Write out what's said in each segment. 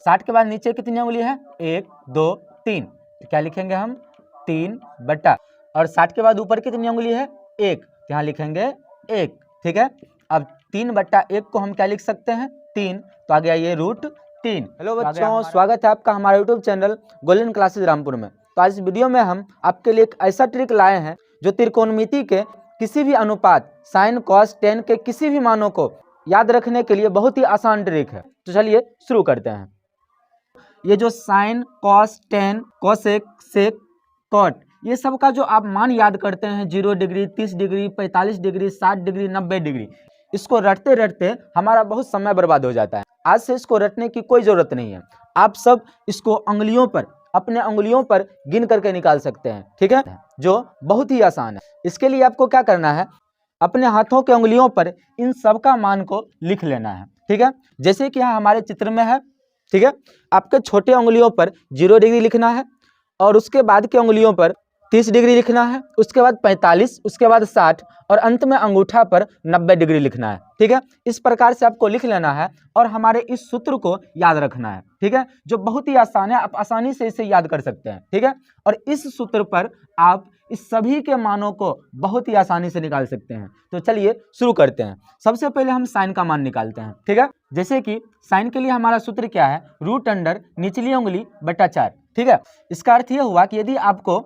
60 के बाद नीचे कितनी उंगली है? 1 2 3, तो क्या लिखेंगे हम? 3 बटा, और 60 के बाद ऊपर कितनी उंगली है? 1, तो यहाँ लिखेंगे 1, ठीक है। अब 3 बटा 1 को हम क्या लिख सकते हैं? 3, तो आ गया ये √3। हेलो बच्चों, स्वागत है आपका हमारे YouTube channel golden classes Rampur में। तो आज इस वीडियो में हम आपके लिए एक ऐसा ट्रिक लाए हैं जो त्रिकोणमिति के किसी भी अनुपात साइन कॉस टेन के किसी भी मानों को याद रखने के लिए बहुत ही आसान ट्रिक है। तो चलिए शुरू करते हैं। ये जो sine cos tan cosec sec cot, ये सब का जो आप मान याद करते हैं 0 degree 30 degree 45 degree 60 degree 90 degree, इसको रटते रटते हमारा बहुत समय बर्बाद हो जाता है। आज से इसको रटने की कोई ज़रूरत नहीं है। आप सब इसको उंगलियों पर, अपने उंगलियों पर गिन करके निकाल सकते हैं, ठीक है, जो बहुत ही आसान है। इसके लिए आपको क्या करना है? अपने हाथों के उंगलियों पर इन सब का मान को लिख लेना है, ठीक है। जैसे कि यहाँ हमारे चित्र में है, ठीक है। आपके छोटे उंगलियों पर 0 डिग्री लिखना है, और उसके बाद के उंगलियों पर 30 डिग्री लिखना है, उसके बाद 45, उसके बाद 60, और अंत में अंगूठा पर 90 डिग्री लिखना है, ठीक है। इस प्रकार से आपको लिख लेना है और हमारे इस सूत्र को याद रखना है, ठीक है, जो बहुत ही आसान है। आप आसानी से इसे याद कर सकते हैं, ठीक है। और इस सूत्र पर आप इस सभी के मानों को बहुत ही आसानी से निकाल सकते हैं। तो चलिए शुरू करते हैं। सबसे पहले हम साइन का मान निकालते हैं, ठीक है। जैसे कि साइन के लिए हमारा सूत्र क्या है? √ निचली उंगली बटा 4, ठीक है। इसका अर्थ यह हुआ कि यदि आपको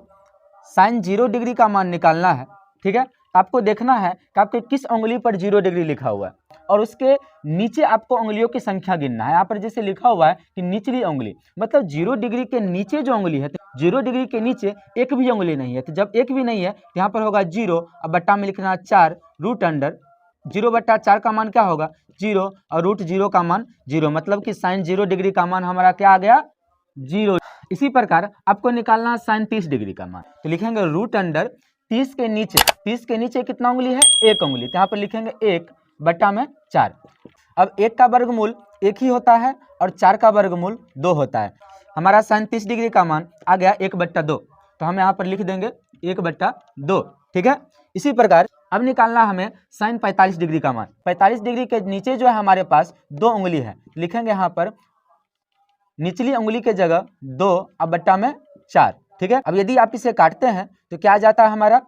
साइन 0 डिग्री का मान निकालना है, ठीक है, आपको देखना है कि आपके किस उंगली पर 0 डिग्री लिखा हुआ है, और उसके नीचे आपको उंगलियों की संख्या गिनना है। यहाँ पर जैसे लिखा हुआ है कि निचली उंगली, मतलब 0 डिग्री के नीचे जो उंगली है, 0 डिग्री के नीचे एक भी उंगली नहीं है। तो जब एक भी नहीं है तो यहाँ पर होगा 0, अब बट्टा में लिखना 4, √ 0 बट्टा 4 का मान क्या होगा? 0, और √0 का मान 0, मतलब कि साइन 0 डिग्री का मान हमारा क्या आ गया? 0। इसी प्रकार आपको निकालना है साइन 30 डिग्री का मान, तो लिखेंगे √ 30 के नीचे कितना उंगली है? 1 उंगली, तो यहाँ पर लिखेंगे 1 बट्टा में 4। अब 1 का वर्गमूल 1 ही होता है और 4 का वर्गमूल 2 होता है। हमारा साइन 30 डिग्री का मान आ गया 1/2, तो हम यहाँ पर लिख देंगे 1/2, ठीक है। इसी प्रकार अब निकालना हमें साइन 45 डिग्री का मान। 45 डिग्री के नीचे जो है हमारे पास 2 उंगली है, लिखेंगे यहाँ पर निचली उंगली के जगह 2 अब बट्टा में 4, ठीक है। अब यदि आप इसे काटते हैं तो क्या आ जाता है हमारा?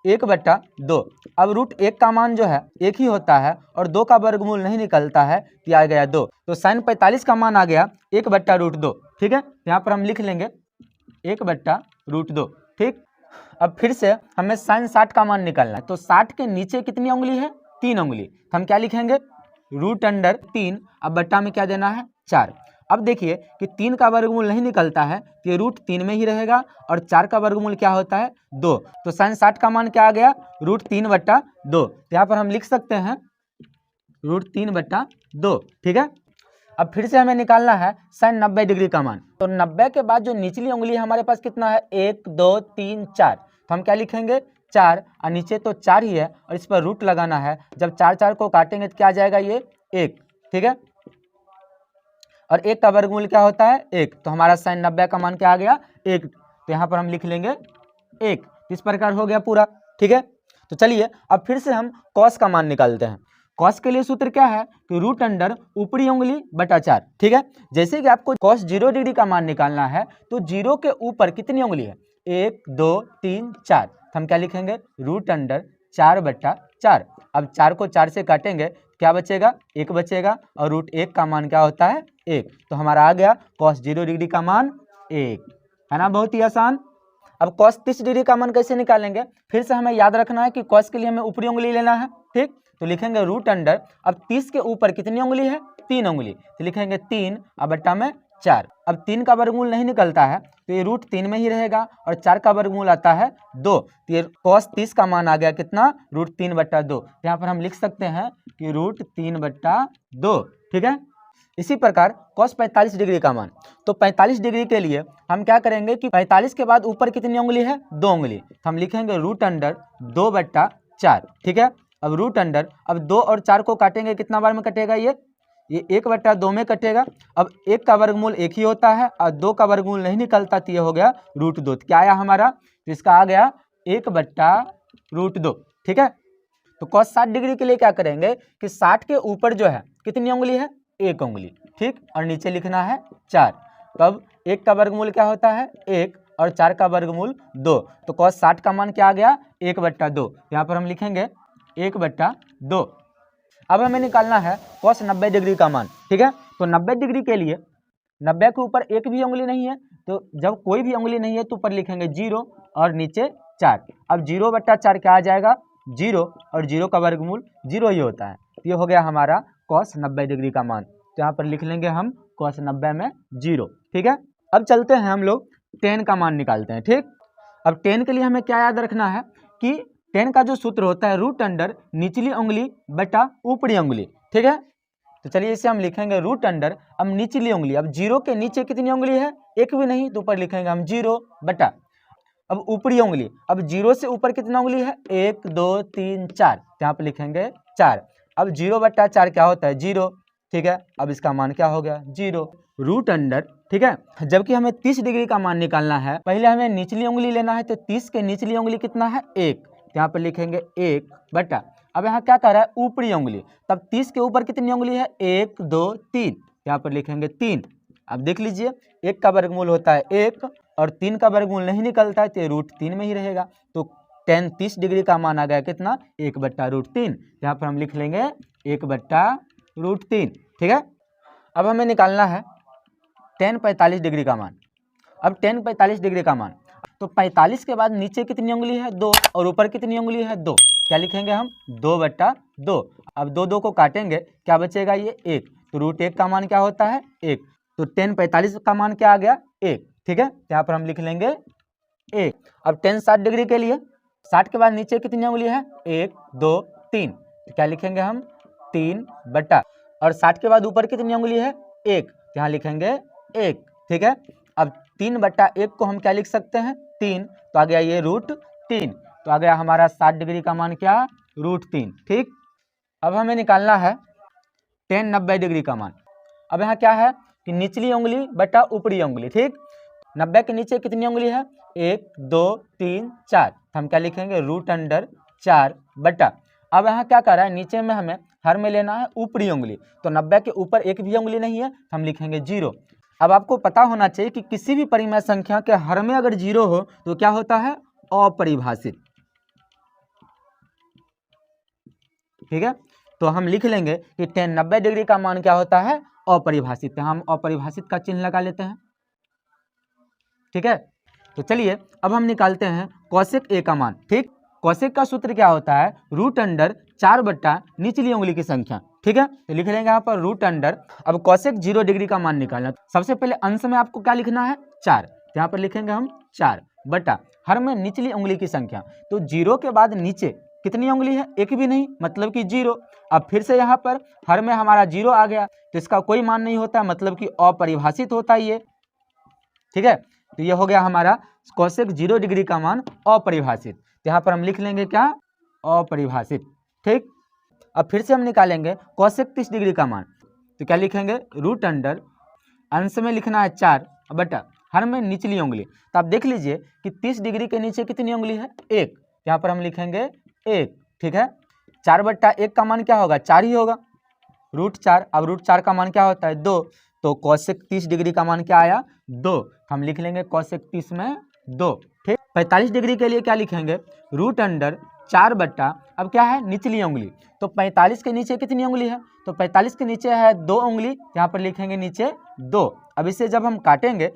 1/2। अब √1 का मान जो है 1 ही होता है और 2 का वर्गमूल नहीं निकलता है, तो आ गया 2। तो साइन 45 का मान आ गया 1/√2, ठीक है। यहाँ पर हम लिख लेंगे 1/√2, ठीक। अब फिर से हमें साइन 60 का मान निकालना है, तो 60 के नीचे कितनी उंगली है? 3 उंगली, तो हम क्या लिखेंगे? √3, अब बट्टा में क्या देना है? 4। अब देखिए कि 3 का वर्गमूल नहीं निकलता है, तो ये √3 में ही रहेगा, और 4 का वर्गमूल क्या होता है? 2। तो साइन 60 का मान क्या आ गया? √3/2। तो यहाँ पर हम लिख सकते हैं √3/2, ठीक है। अब फिर से हमें निकालना है साइन 90 डिग्री का मान, तो 90 के बाद जो निचली उंगली हमारे पास कितना है? 1 2 3 4, तो हम क्या लिखेंगे? 4, और नीचे तो 4 ही है और इस पर रूट लगाना है। जब 4 को काटेंगे तो क्या आ जाएगा? ये 1, ठीक है। और 1 का वर्गमूल क्या होता है? 1, तो हमारा साइन 90 का मान क्या आ गया? 1, तो यहाँ पर हम लिख लेंगे 1। इस प्रकार हो गया पूरा, ठीक है। तो चलिए अब फिर से हम कॉस का मान निकालते हैं। कॉस के लिए सूत्र क्या है? कि √ ऊपरी उंगली बटा 4, ठीक है। जैसे कि आपको कॉस 0 डिग्री का मान निकालना है, तो 0 के ऊपर कितनी उंगली है? 1 2 3 4, तो हम क्या लिखेंगे? √ 4/4। अब 4 को 4 से काटेंगे क्या बचेगा? 1 बचेगा, और √1 का मान क्या होता है? 1। तो हमारा आ गया कॉस 0 डिग्री का मान 1, है ना, बहुत ही आसान। अब कॉस 30 डिग्री का मान कैसे निकालेंगे? फिर से हमें याद रखना है कि कॉस के लिए हमें ऊपरी उंगली लेना है, ठीक। तो लिखेंगे √ अब 30 के ऊपर कितनी उंगली है? 3 उंगली, तो लिखेंगे 3 अब बट्टा में 4। अब 3 का वर्गमूल नहीं निकलता है, तो ये √3 में ही रहेगा, और 4 का वर्गमूल आता है 2, तो ये कॉस 30 का मान आ गया कितना? √3/2। यहाँ पर हम लिख सकते हैं कि √3/2, ठीक है। इसी प्रकार कॉस 45 डिग्री का मान, तो 45 डिग्री के लिए हम क्या करेंगे कि 45 के बाद ऊपर कितनी उंगली है? 2 उंगली, तो हम लिखेंगे √ 2/4, ठीक है। अब √ अब 2 और 4 को काटेंगे, कितना बार में कटेगा? ये 1/2 में कटेगा। अब 1 का वर्गमूल 1 ही होता है और 2 का वर्गमूल नहीं निकलता, तो ये हो गया √2। क्या आया हमारा? तो इसका आ गया 1/√2, ठीक है। तो कॉस 60 डिग्री के लिए क्या करेंगे कि 60 के ऊपर जो है कितनी उंगली है? 1 उंगली, ठीक, और नीचे लिखना है 4। तो अब 1 का वर्गमूल क्या होता है 1 और 4 का वर्गमूल 2। तो cos 60 का मान क्या आ गया 1/2। यहाँ पर हम लिखेंगे 1/2। अब हमें निकालना है cos 90 डिग्री का मान। ठीक है, तो 90 डिग्री के लिए 90 के ऊपर एक भी उंगली नहीं है, तो जब कोई भी उंगली नहीं है तो ऊपर लिखेंगे 0 और नीचे 4। अब 0/4 क्या आ जाएगा 0, और 0 का वर्गमूल 0 ही होता है। तो ये हो गया हमारा cos 90 डिग्री का मान। तो यहाँ पर लिख लेंगे हम cos 90 में 0। ठीक है, अब चलते हैं हम लोग tan का मान निकालते हैं। ठीक, अब tan के लिए हमें क्या याद रखना है कि tan का जो सूत्र होता है √अंडर निचली उंगली बटा ऊपरी उंगली। ठीक है, तो चलिए इसे हम लिखेंगे √अंडर, अब निचली उंगली, अब 0 के नीचे कितनी उंगली है एक भी नहीं, तो ऊपर लिखेंगे हम 0 बटा, अब ऊपरी उंगली, अब 0 से ऊपर कितना उंगली है 1 2 3 4, यहाँ पे लिखेंगे 4। अब 0/4 क्या होता है 0। ठीक है, अब इसका मान क्या हो गया 0 √अंडर। ठीक है, जबकि हमें 30 डिग्री का मान निकालना है, पहले हमें निचली उंगली लेना है, तो 30 के निचली उंगली कितना है 1, यहाँ पर लिखेंगे 1 बटा, अब यहाँ क्या कर रहा है ऊपरी उंगली, तब 30 के ऊपर कितनी उंगली है 1 2 3, यहाँ पर लिखेंगे 3। अब देख लीजिए 1 का वर्गमूल होता है 1 और 3 का वर्गमूल नहीं निकलता है, तो ये √3 में ही रहेगा। तो tan 30 डिग्री का मान आ गया कितना 1/√3, यहाँ पर हम लिख लेंगे 1/√3। ठीक है, अब हमें निकालना है tan 45 डिग्री का मान। अब tan 45 डिग्री का मान, तो 45 के बाद नीचे कितनी उंगली है 2 और ऊपर कितनी उंगली है 2, क्या लिखेंगे हम 2/2। अब 2 को काटेंगे क्या बचेगा ये 1, तो √1 का मान क्या होता है 1, तो tan 45 का मान क्या आ गया 1। ठीक है, यहाँ पर हम लिख लेंगे 1। अब tan 60 डिग्री के लिए 60 के बाद नीचे कितनी उंगली है 1 2 3, तो क्या लिखेंगे हम 3 बटा, और 60 के बाद ऊपर कितनी उंगली है 1, तो यहाँ लिखेंगे 1। ठीक है, अब 3/1 को हम क्या लिख सकते हैं 3, तो आ गया ये √3, तो आ गया हमारा 60 डिग्री का मान क्या √3। ठीक, अब हमें निकालना है tan 90 डिग्री का मान। अब यहाँ क्या है कि निचली उंगली बटा ऊपरी उंगली। ठीक, 90 के नीचे कितनी उंगली है 1 2 3 4, हम क्या लिखेंगे √अंडर 4 बटा, अब यहाँ क्या कर रहा है नीचे में हमें हर में लेना है ऊपरी उंगली, तो 90 के ऊपर एक भी उंगली नहीं है, हम लिखेंगे 0। अब आपको पता होना चाहिए कि किसी भी परिमेय संख्या के हर में अगर 0 हो तो क्या होता है अपरिभाषित। ठीक है, तो हम लिख लेंगे कि tan 90 डिग्री का मान क्या होता है अपरिभाषित, हम अपरिभाषित का चिन्ह लगा लेते हैं। ठीक है, तो चलिए अब हम निकालते हैं cosec a का मान। ठीक, cosec का सूत्र क्या होता है √अंडर 4 बटा निचली उंगली की संख्या। ठीक है, तो लिख लेंगे यहाँ पर √अंडर। अब cosec 0 डिग्री का मान निकालना, सबसे पहले अंश में आपको क्या लिखना है 4, तो यहाँ पर लिखेंगे हम 4 बटा हर में निचली उंगली की संख्या, तो 0 के बाद नीचे कितनी उंगली है एक भी नहीं, मतलब कि 0। अब फिर से यहाँ पर हर में हमारा 0 आ गया, तो इसका कोई मान नहीं होता, मतलब कि अपरिभाषित होता है ये। ठीक है, तो ये हो गया हमारा cosec 0 डिग्री का मान अपरिभाषित, तो यहाँ पर हम लिख लेंगे क्या अपरिभाषित। ठीक, अब फिर से हम निकालेंगे cosec 30 डिग्री का मान, तो क्या लिखेंगे √अंडर, अंश में लिखना है 4 बटा हर में निचली उंगली, तो आप देख लीजिए कि 30 डिग्री के नीचे कितनी उंगली है 1, यहाँ पर हम लिखेंगे 1। ठीक है, 4/1 का मान क्या होगा 4 ही होगा, √4। अब √4 का मान क्या होता है 2, तो cosec 30 डिग्री का मान क्या आया 2, हम लिख लेंगे cosec 30 में 2। ठीक, 45 डिग्री के लिए क्या लिखेंगे √अंडर 4 बटा, अब क्या है निचली उंगली, तो 45 के नीचे कितनी उंगली है, तो 45 के नीचे है 2 उंगली, यहाँ पर लिखेंगे नीचे 2। अब इसे जब हम काटेंगे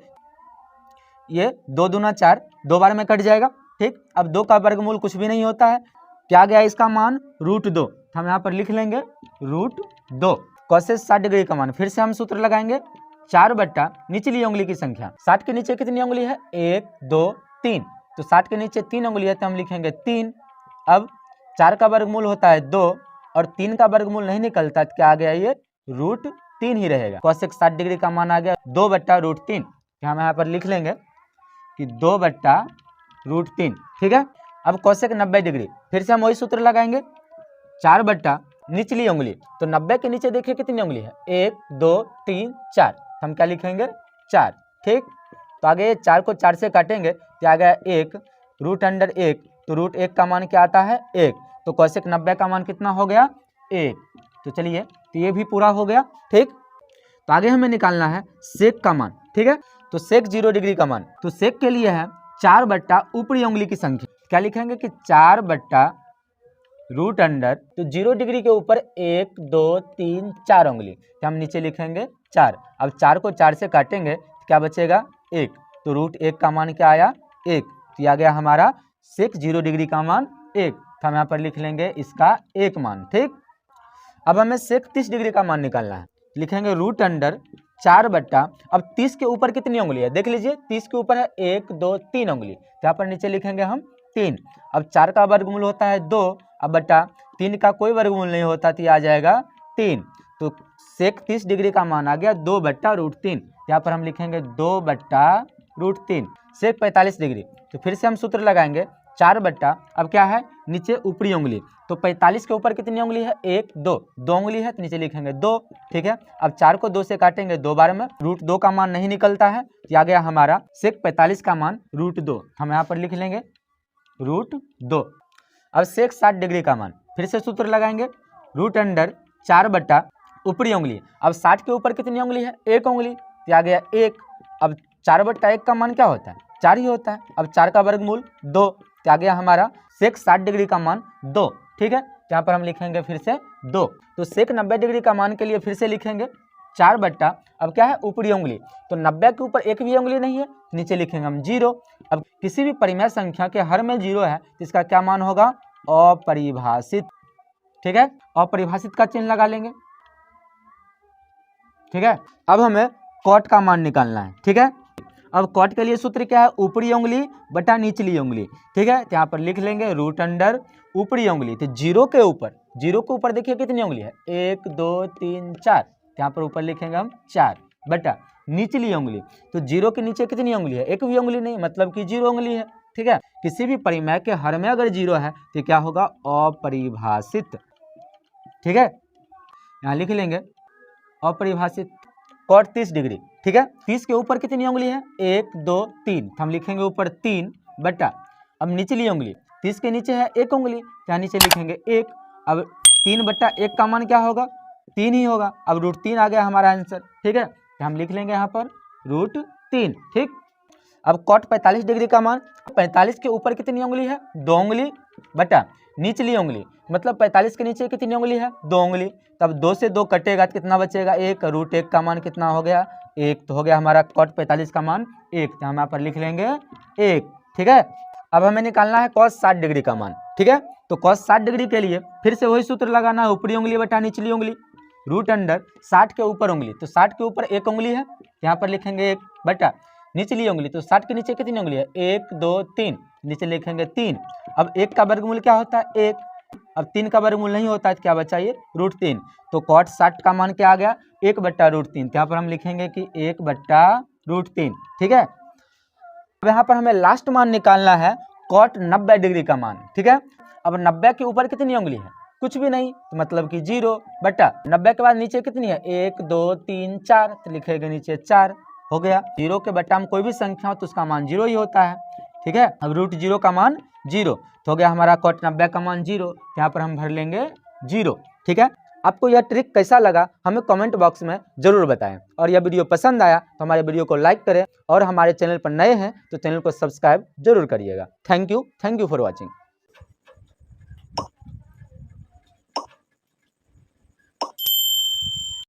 ये 2 दूना 4, 2 बार में कट जाएगा। ठीक, अब 2 का वर्गमूल कुछ भी नहीं होता है, क्या गया इसका मान √2, हम यहाँ पर लिख लेंगे √2। cosec 60 डिग्री का मान, फिर से हम सूत्र लगाएंगे 4 बटा निचली उंगली की संख्या, 60 के नीचे कितनी उंगली है 1 2 3, तो 60 के नीचे 3 उंगली है, तो हम लिखेंगे 3। अब 4 का वर्गमूल होता है 2 और 3 का वर्गमूल नहीं निकलता, तो क्या आ गया ये √3 ही रहेगा। cosec 60 डिग्री का मान आ गया 2/√3, हम यहाँ पर लिख लेंगे कि 2/√3। ठीक है, अब cosec 90 डिग्री, फिर से हम वही सूत्र लगाएंगे 4 बटा निचली उंगली, तो 90 के नीचे देखिए कितनी उंगली है 1 2 3 4, हम क्या लिखेंगे 4। ठीक, तो आगे 4 को 4 से काटेंगे तो आ गया 1 √अंडर 1, तो √1 का मान क्या आता है 1, तो cosec 90 का मान कितना हो गया 1। तो चलिए, तो ये भी पूरा हो गया। ठीक, तो आगे हमें निकालना है सेक का मान, ठीक है। तो सेक 0 डिग्री का मान, तो सेक के लिए है 4 बट्टा ऊपरी उंगली की संख्या, क्या लिखेंगे कि 4 बट्टा रूट अंडर, तो 0 डिग्री के ऊपर 1 2 3 4 उंगली, तो हम नीचे लिखेंगे 4। अब 4 को 4 से काटेंगे तो क्या बचेगा 1, तो रूट 1 का मान क्या आया 1, तो आ गया हमारा सेक 0 डिग्री का मान 1, तो हम यहाँ पर लिख लेंगे इसका 1 मान, ठीक। अब हमें सेक 30 डिग्री का मान निकालना है, लिखेंगे रूट अंडर 4 बट्टा, अब 30 के ऊपर कितनी उंगली है, देख लीजिए 30 के ऊपर है 1 2 3 उंगली, तो यहाँ पर नीचे लिखेंगे हम 3। अब 4 का वर्गमूल होता है 2, अब बट्टा 3 का कोई वर्गमूल नहीं होता, तो ये आ जाएगा 3, तो सेक 30 डिग्री का मान आ गया 2 बट्टा रूट 3, यहाँ पर हम लिखेंगे 2 बट्टा रूट 3। सेक 45 डिग्री, तो फिर से हम सूत्र लगाएंगे 4 बट्टा, अब क्या है नीचे ऊपरी उंगली, तो 45 के ऊपर कितनी उंगली है 1 2 उंगली है, तो नीचे लिखेंगे 2, ठीक है। अब 4 को 2 से काटेंगे 2 बार में, रूट 2 का मान नहीं निकलता है, तो आ गया हमारा सेक 45 का मान रूट 2, हम यहाँ पर लिख लेंगे रूट 2। अब सेक 60 डिग्री का मान, फिर से सूत्र लगाएंगे रूट अंडर 4 बट्टा ऊपरी उंगली, अब 60 के ऊपर कितनी उंगली है 1 उंगली, तो आ गया 1। अब 4 बट्टा 1 का मान क्या होता है 4 ही होता है, अब 4 का वर्गमूल 2, तो आ गया हमारा सेक 60 डिग्री का मान 2, ठीक है। यहाँ पर हम लिखेंगे फिर से 2, तो सेक 90 डिग्री का मान के लिए फिर से लिखेंगे 4 बट्टा, अब क्या है ऊपरी उंगली, तो 90 के ऊपर एक भी उंगली नहीं है, नीचे लिखेंगे हम 0। अब किसी भी परिमेय संख्या के हर में 0 है, तो इसका क्या मान होगा अपरिभाषित, ठीक है, अपरिभाषित का चिन्ह लगा लेंगे, ठीक है। अब हमें कॉट का मान निकालना है, ठीक है। अब कॉट के लिए सूत्र क्या है ऊपरी उंगली बटा निचली उंगली, ठीक है, तो यहाँ पर लिख लेंगे रूट अंडर ऊपरी उंगली, तो 0 के ऊपर देखिए कितनी उंगली है 1 2 3 4, यहाँ पर ऊपर लिखेंगे हम 4 बटा निचली उंगली, तो 0 के नीचे कितनी उंगली है एक भी उंगली नहीं, मतलब कि 0 उंगली है, ठीक है। किसी भी परिमेय के हर में अगर 0 है तो क्या होगा अपरिभाषित, ठीक है, यहाँ लिख लेंगे अपरिभाषित। कॉट 30 डिग्री, ठीक है, 30 के ऊपर कितनी उंगली है 1 2 3, हम लिखेंगे ऊपर 3 बटा, अब निचली उंगली 30 के नीचे है 1 उंगली, यहाँ नीचे लिखेंगे 1, अब 3 बट्टा 1 का मान क्या होगा 3 ही होगा, अब रूट 3 आ गया हमारा आंसर, ठीक है, तो हम लिख लेंगे यहाँ पर रूट 3, ठीक। अब कॉट 45 डिग्री का मान, 45 के ऊपर कितनी उंगली है 2 उंगली बटा निचली उंगली, मतलब 45 के नीचे कितनी उंगली है 2 उंगली, तब 2 से 2 कटेगा तो कितना बचेगा 1, रूट 1 का मान कितना हो गया 1, तो हो गया हमारा कॉट 45 का मान 1, तो हम यहाँ पर लिख लेंगे 1, ठीक है। अब हमें निकालना है कॉस 60 डिग्री का मान, ठीक है, तो कॉस 60 डिग्री के लिए फिर से वही सूत्र लगाना है ऊपरी उंगली बटा निचली उंगली, रूट अंडर 60 के ऊपर उंगली, तो 60 के ऊपर 1 उंगली है, यहाँ पर लिखेंगे 1 बटा निचली उंगली, तो 60 के नीचे कितनी उंगली है 1 2 3, नीचे लिखेंगे 3। अब 1 का वर्गमूल क्या होता है 1, अब 3 का वर्गमूल नहीं होता है तो क्या बचा ये रूट 3, तो कॉट 60 का मान क्या आ गया 1 बट्टा रूट 3, तो यहाँ पर हम लिखेंगे कि 1 बट्टा रूट 3, ठीक है। अब यहाँ पर हमें लास्ट मान निकालना है कॉट 90 डिग्री का मान, ठीक है। अब 90 के ऊपर कितनी उंगली है कुछ भी नहीं, तो मतलब कि 0 बटा 90 के बाद नीचे कितनी है 1 2 3 4, तो लिखेंगे नीचे 4, हो गया। 0 के बट्टा में कोई भी संख्या हो तो उसका मान 0 ही होता है, ठीक है। अब रूट 0 का मान 0, तो हो गया हमारा कॉट 90 का मान 0, यहाँ पर हम भर लेंगे 0, ठीक है। आपको यह ट्रिक कैसा लगा हमें कमेंट बॉक्स में जरूर बताएं, और यह वीडियो पसंद आया तो हमारे वीडियो को लाइक करें, और हमारे चैनल पर नए हैं तो चैनल को सब्सक्राइब जरूर करिएगा। Thank you for watching.